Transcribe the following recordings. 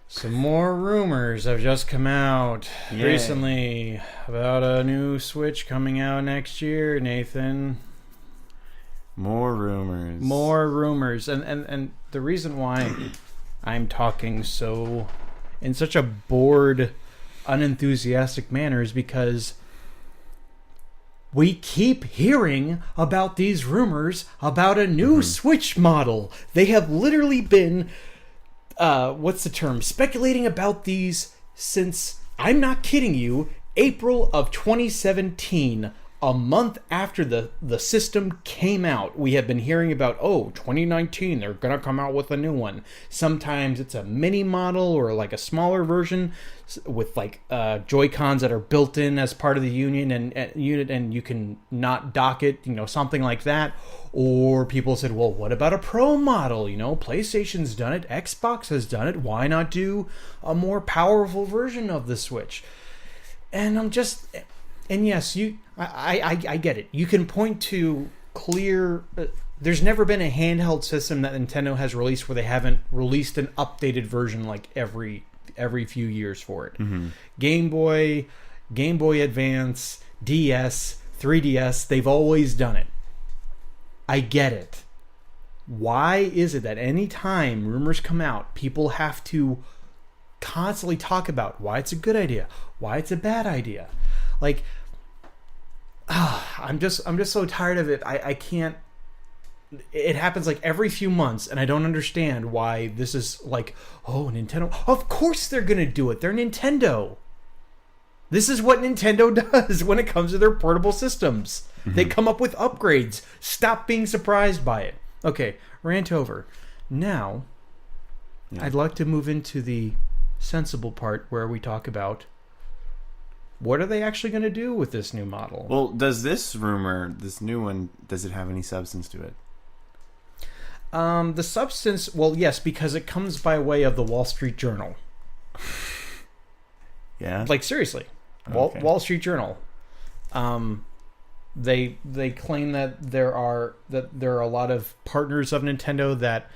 Some more rumors have just come out recently about a new Switch coming out next year, Nathan. More rumors. More rumors. And the reason why I'm talking so in such a bored, unenthusiastic manner is because we keep hearing about these rumors about a new Switch model. They have literally been what's the term? Speculating about these since, I'm not kidding you, April of 2017. A month after the system came out, we have been hearing about, 2019, they're going to come out with a new one. Sometimes it's a mini model or like a smaller version with like Joy-Cons that are built in as part of the unit and you can not dock it, something like that. Or people said, well, what about a Pro model? PlayStation's done it, Xbox has done it. Why not do a more powerful version of the Switch? And And yes, I get it. You can point to clear... there's never been a handheld system that Nintendo has released where they haven't released an updated version like every few years for it. Mm-hmm. Game Boy Advance, DS, 3DS, they've always done it. I get it. Why is it that any time rumors come out, people have to constantly talk about why it's a good idea, why it's a bad idea? Like, I'm just so tired of it. I can't. It happens like every few months, and I don't understand why this is like, Nintendo. Of course they're gonna do it. They're Nintendo. This is what Nintendo does when it comes to their portable systems. Mm-hmm. They come up with upgrades. Stop being surprised by it. Okay, rant over. Now, I'd like to move into the sensible part where we talk about what are they actually going to do with this new model? Well, does this rumor, this new one, does it have any substance to it? The substance, well, yes, because it comes by way of the Wall Street Journal. Yeah? Like, seriously. Okay. Wall Street Journal. They claim that there are a lot of partners of Nintendo that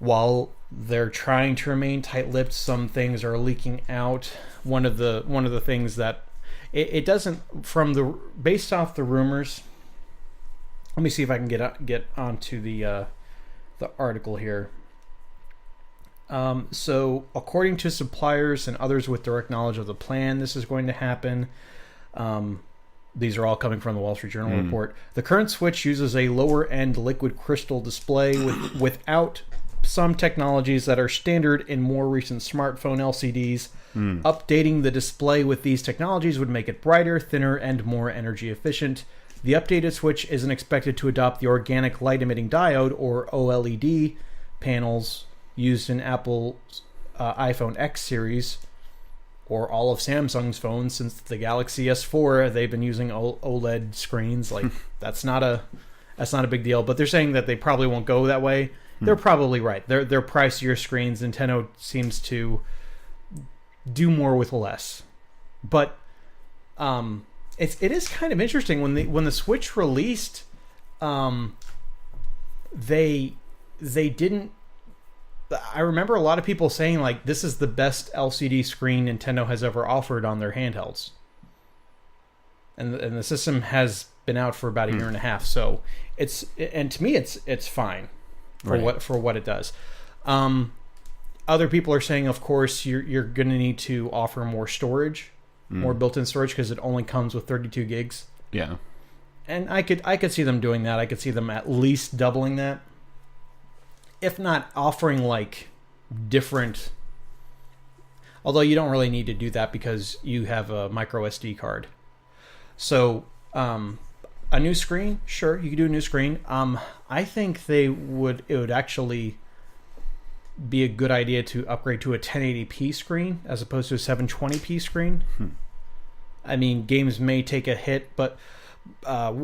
while they're trying to remain tight-lipped, some things are leaking out. One of the things that it doesn't based off the rumors. Let me see if I can get onto the article here. So according to suppliers and others with direct knowledge of the plan, this is going to happen. These are all coming from the Wall Street Journal report. The current Switch uses a lower-end liquid crystal display without some technologies that are standard in more recent smartphone LCDs. Updating the display with these technologies would make it brighter, thinner, and more energy efficient. The updated Switch isn't expected to adopt the organic light-emitting diode, or OLED, panels used in Apple's iPhone X series, or all of Samsung's phones since the Galaxy S4. They've been using OLED screens. Like that's not a big deal. But they're saying that they probably won't go that way. They're probably right. They're pricier screens. Nintendo seems to do more with less. But it is kind of interesting when the Switch released. They didn't. I remember a lot of people saying like this is the best LCD screen Nintendo has ever offered on their handhelds, and the system has been out for about a year and a half. So to me it's fine for what it does. Other people are saying, of course, you're going to need to offer more storage, more built-in storage, because it only comes with 32 gigs. Yeah, and I could see them doing that. I could see them at least doubling that. If not offering like different, although you don't really need to do that because you have a micro SD card. So a new screen, sure, you could do a new screen. I think it would actually be a good idea to upgrade to a 1080p screen as opposed to a 720p screen. I mean, games may take a hit, but let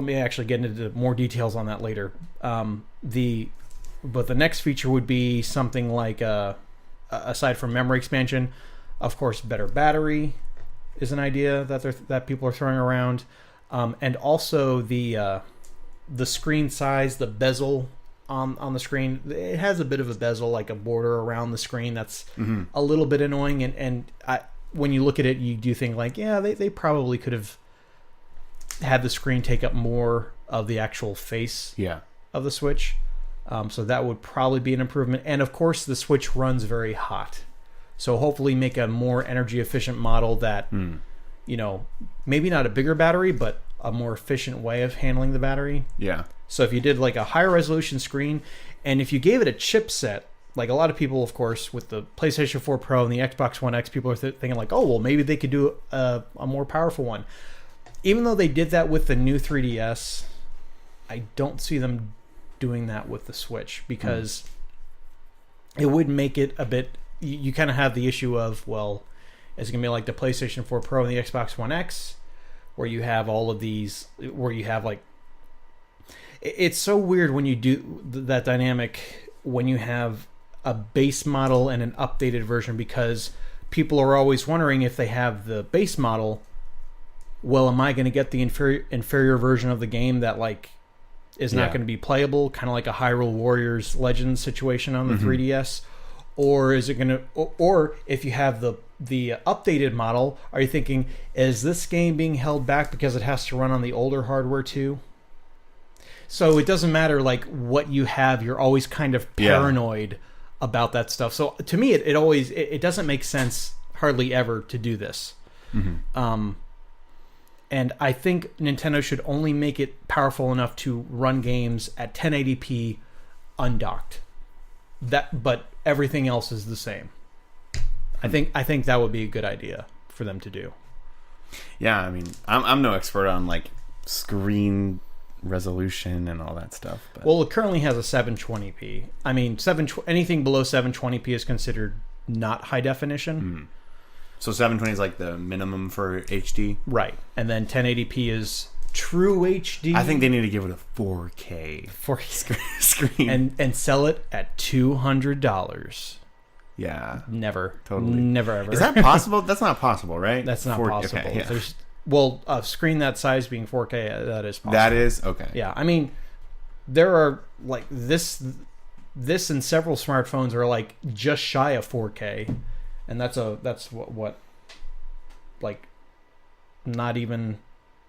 me actually get into more details on that later. But the next feature would be something like, aside from memory expansion, of course, better battery is an idea that people are throwing around, and also the screen size, the bezel on the screen. It has a bit of a bezel, like a border around the screen that's Mm-hmm. a little bit annoying. And when you look at it, you do think like, yeah, they probably could have had the screen take up more of the actual face Yeah. of the Switch. So that would probably be an improvement. And of course, the Switch runs very hot. So hopefully make a more energy efficient model that, you know, maybe not a bigger battery, but a more efficient way of handling the battery. Yeah. So if you did like a higher resolution screen, and if you gave it a chipset, like a lot of people, of course, with the PlayStation 4 Pro and the Xbox One X, people are thinking like, oh, well, maybe they could do a more powerful one. Even though they did that with the new 3DS, I don't see them doing that with the Switch because it would make it a bit... You kind of have the issue of, well, is it going to be like the PlayStation 4 Pro and the Xbox One X, where you have all of these, where you have like... It's so weird when you do that dynamic when you have a base model and an updated version, because people are always wondering if they have the base model, well, am I going to get the inferior version of the game that like is not going to be playable, kind of like a Hyrule Warriors Legends situation on the 3DS? Or is it going to, or if you have the updated model, are you thinking, is this game being held back because it has to run on the older hardware too? So it doesn't matter like what you have, you're always kind of paranoid about that stuff. So to me, it always, it doesn't make sense hardly ever to do this. And I think Nintendo should only make it powerful enough to run games at 1080p undocked. But everything else is the same. I think that would be a good idea for them to do. Yeah, I mean, I'm no expert on like screen resolution and all that stuff. But. Well, it currently has a 720p. I mean, anything below 720p is considered not high definition. So 720 is like the minimum for HD? Right. And then 1080p is true HD. I think they need to give it a 4K screen. And sell it at $200. Yeah. Never. Totally. Never ever. Is that possible? That's not possible, right? That's not possible. Okay, yeah. Well, a screen that size being 4K, that is possible. That is? Okay. Yeah. I mean, there are like this and several smartphones are like just shy of 4K. And that's what like not even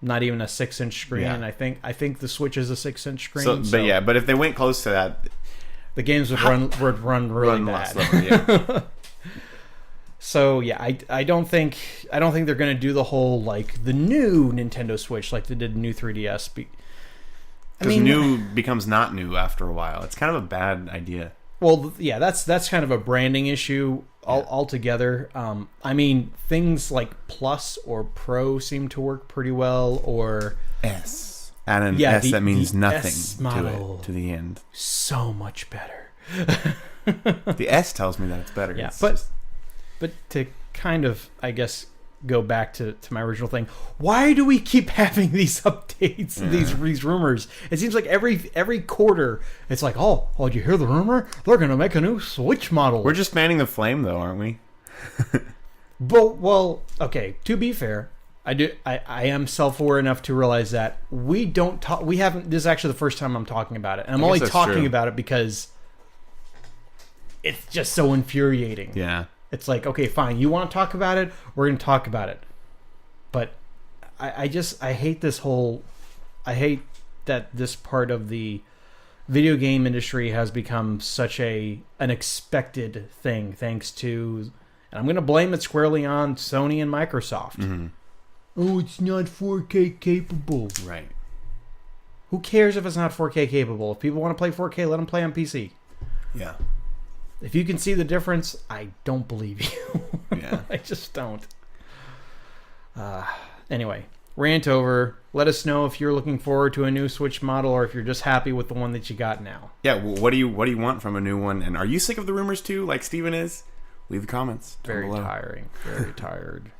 a 6-inch screen. Yeah. And I think the Switch is a 6-inch screen. But if they went close to that, the games would run really bad. Slower, yeah. So yeah, I don't think they're gonna do the whole like the new Nintendo Switch like they did the new 3DS. Because new becomes not new after a while. It's kind of a bad idea. Well, yeah, that's kind of a branding issue altogether. I mean, things like Plus or Pro seem to work pretty well, or S. Add an S that means nothing S model, to the end. So much better. The S tells me that it's better. Yeah, but to kind of, I guess, go back to my original thing, why do we keep having these updates, these rumors? It seems like every quarter, it's like, oh, did you hear the rumor? They're going to make a new Switch model. We're just fanning the flame, though, aren't we? Well, okay, to be fair, I am self-aware enough to realize that we haven't, this is actually the first time I'm talking about it. And I'm only talking about it because it's just so infuriating. Yeah. It's like, okay, fine. You want to talk about it? We're going to talk about it. But I hate this whole... I hate that this part of the video game industry has become such an expected thing, thanks to... And I'm going to blame it squarely on Sony and Microsoft. Mm-hmm. Oh, it's not 4K capable. Right. Who cares if it's not 4K capable? If people want to play 4K, let them play on PC. Yeah. If you can see the difference, I don't believe you. Yeah. I just don't. Anyway, rant over. Let us know if you're looking forward to a new Switch model or if you're just happy with the one that you got now. Yeah, well, what do you want from a new one? And are you sick of the rumors too, like Steven is? Leave the comments down below. Very tiring. Very tired.